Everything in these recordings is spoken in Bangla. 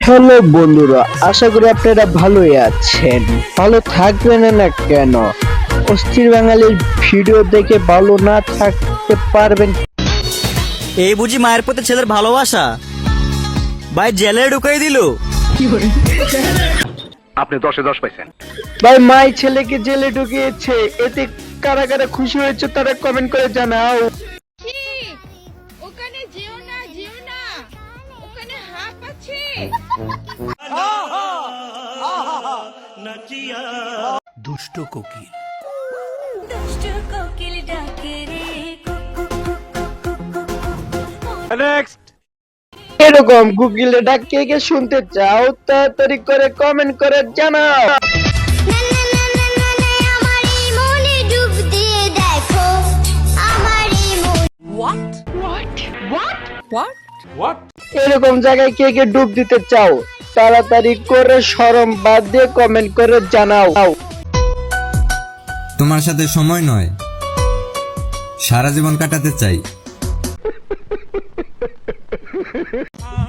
হ্যালো বন্ধুরা, আশা করি আপনারা ভালোই আছেন। ভালো থাকবেন না কেন? অস্থির বাঙালির ভিডিও দেখে ভালো না থাকতে পারবেন? এই বুঝি মায়ের প্রতি ছেলের ভালোবাসা? ভাই জেলে ঢুকাই দিল। আপনি 10-এ 10 পাইছেন। ভাই মাই ছেলেকে জেলে ঢুকিয়েছে, এতে কারা কারা খুশি হয়েছে তারা কমেন্ট করে জানাও। ওখানে যেও না, যেও না, ওখানে হাঁপ আছে। দুষ্ট কোকিল ডাকে রে এরকম গুগলে ডাক কে কে শুনতে চাও তাড়াতাড়ি করে কমেন্ট করে জানাও। এরকম জায়গায় কে কে ডুব দিতে চাও তাড়াতাড়ি করে শরম বাদ দিয়ে কমেন্ট করে জানাও। তোমার সাথে সময় নয়, সারা জীবন কাটাতে চাই।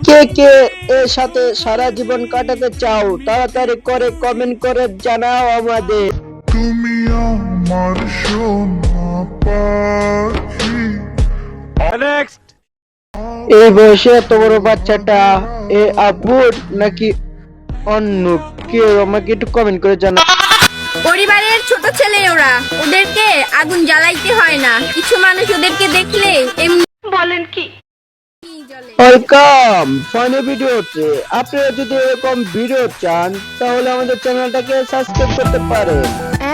কে কে এর সাথে সারা জীবন কাটাতে চাও তাড়াতাড়ি করে কমেন্ট করে জানাও আমাদের। তুমি আমার সোনা পাখি। এই বয়সে এত বড় বাচ্চাটা এ আব্বুর নাকি অন্য কেউ আমাকে একটু কমেন্ট করে জানাও। পরিবারের ছোট ছেলে ওরা, ওদেরকে আগুন জ্বালাইতে হয় না। কিছু মানুষ ওদেরকে দেখলে এমনি বলেন কি জ্বলে। ওয়েলকাম ফানি ভিডিওতে। আপনারা যদি এরকম ভিডিও চান তাহলে আমাদের চ্যানেলটাকে সাবস্ক্রাইব করতে পারেন।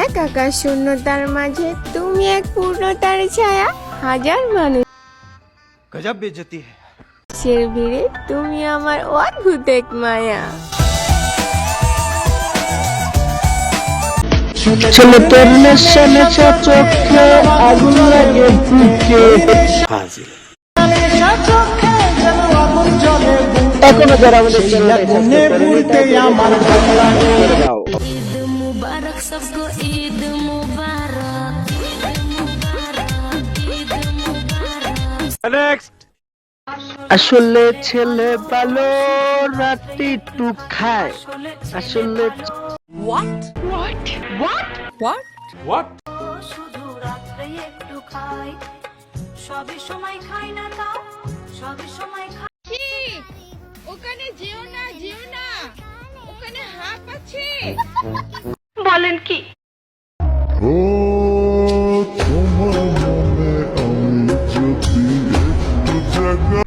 এক আকাশ শূন্যতার মাঝে তুমি এক পূর্ণতার ছায়া, হাজার মানুষ গজব বেজতি है। সে ভিড়ে তুমি আমার অদ্ভুত এক মায়া। ছেলে তোর নেশা নেশা চোখে আগুন লাগে বুকে। এখনো যারা আমাদের চ্যানেলটাকে সাবস্ক্রাইব করেনি যাও। ঈদ মুবারক সবকো, ঈদ মুবারক, ঈদ মুবারক। আসলে ছেলে ভালো রাত্রি টু খায়। আসলে শুধু রাত্রে একটু খাই, সবই সময় খাই না, তাও সবই সময় খাই। ওখানে যেও না, যেও না, ওখানে হাঁপ আছে। বলেন কি? ও তোমার মনে আমি যদি একটু জায়গা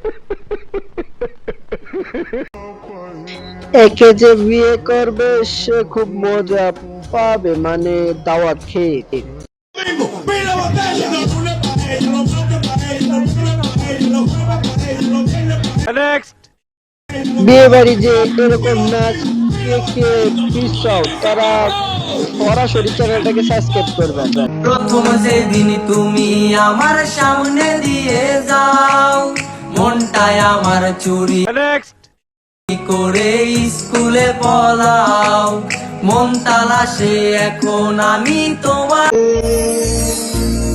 একে যে বিয়ে করবে সে খুব মজা পাবে, মানে দাওয়াত খেয়ে। বিয়ে বাড়ি যে এরকম নাচ কে কে পিছাও তারা সরাসরি চ্যানেলটাকে সাবস্ক্রাইব করবেন। প্রথম যেদিন তুমি আমার সামনে দিয়ে যাও, মনটায় আমার চুরি করে স্কুলে পলাও, মন তালাশে এখন আমি তোমার।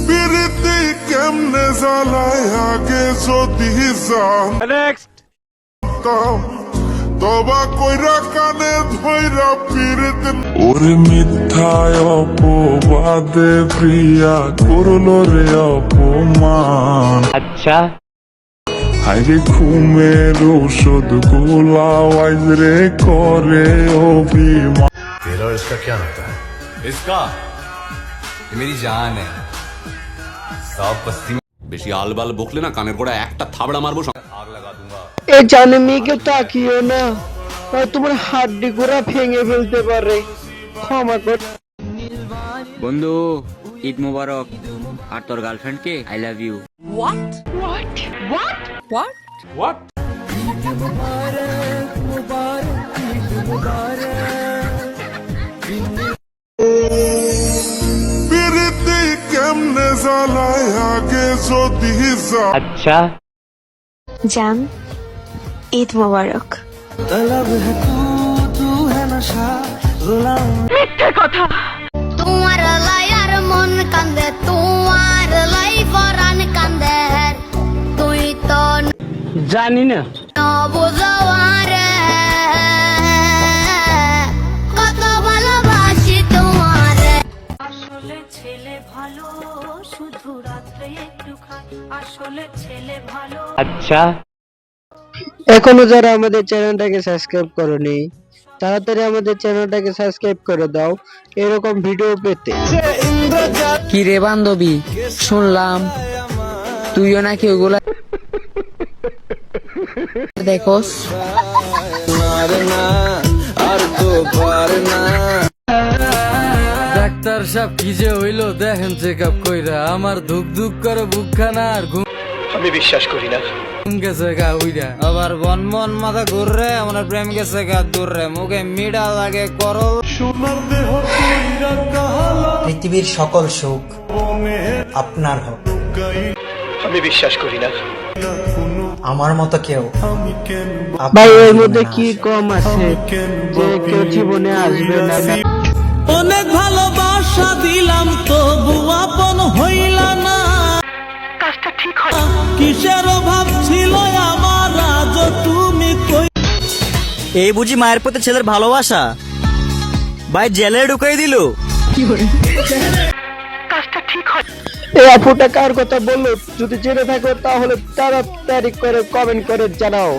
পিরিতি কেমনে জ্বালায় আগে যদি জানতাম, তবা কইরা কানে ধইরা পিরিতি। ওরে মিথ্যায় অপবাদে প্রিয়া করলো রে অপমান। আচ্ছা আগে ঘুমের ওষুধ গোলাওয়াইজ রে করে অভিমান। तेरा और इसका क्या नाता है? इसका ये मेरी जान है। सब बस्ती में বেশি আলবাল বকলে না কানের গোড়া একটা থাবড়া মারবো। आग लगा दूंगा। এ জানে মেয়েকে তাকিও না, আর তোমার হাড্ডি গোড়া ভেঙে ফেলতে পারে। ক্ষমা কর। বন্ধু ঈদ মোবারক, আর তোর গার্লফ্রেন্ডকে আই লাভ ইউ। পিরিতি কেমনে জ্বালায় আগে যদি আচ্ছা জান, ঈদ মোবারক। তোমার লায়ার মন কান্দে, তোমার লাই পরান কান্দে, তুই তো জানি না। বোঝাও আর আসলে ছেলে ভালো এখনো যারা আমাদের চ্যানেলটাকে সাবস্ক্রাইব করোনি তাড়াতাড়ি আমাদের চ্যানেলটাকে সাবস্ক্রাইব করে দাও এরকম ভিডিও পেতে। কি রে বান্ধবী, শুনলাম তুইও নাকি ওগুলা দেখোস। ডাক্তার সাহেব কি যে হইলো দেখেন চেক আপ কইরা আমার ধুক ধুক করে বুকখানা আর ঘুম আমি বিশ্বাস করি না। গেছে গা উইরা আবার বন মন মাথা ঘুররে আমার প্রেম গেছে গা দূররে মুখে মিডা লাগে করল। পৃথিবীর সকল সুখ আপনার হোক। আমি বিশ্বাস করি না। আমার মতো কেউ ভাই এর মধ্যে কি কম আছে যে কেউ জীবনে আসবে না? অনেক ভালোবাসা দিলাম তবু আপন হইলা না, কাজটা ঠিক হয় কিসের অভাব ছিল আমার আজ তুমি কই। এই বুঝি মায়ের প্রতি ছেলের ভালোবাসা? ভাই জেলে ঢুকাই দিল। এই আপুটা কার কথা বললো? যদি জেনে থাকো তাহলে তাড়াতাড়ি করে কমেন্ট করে জানাও।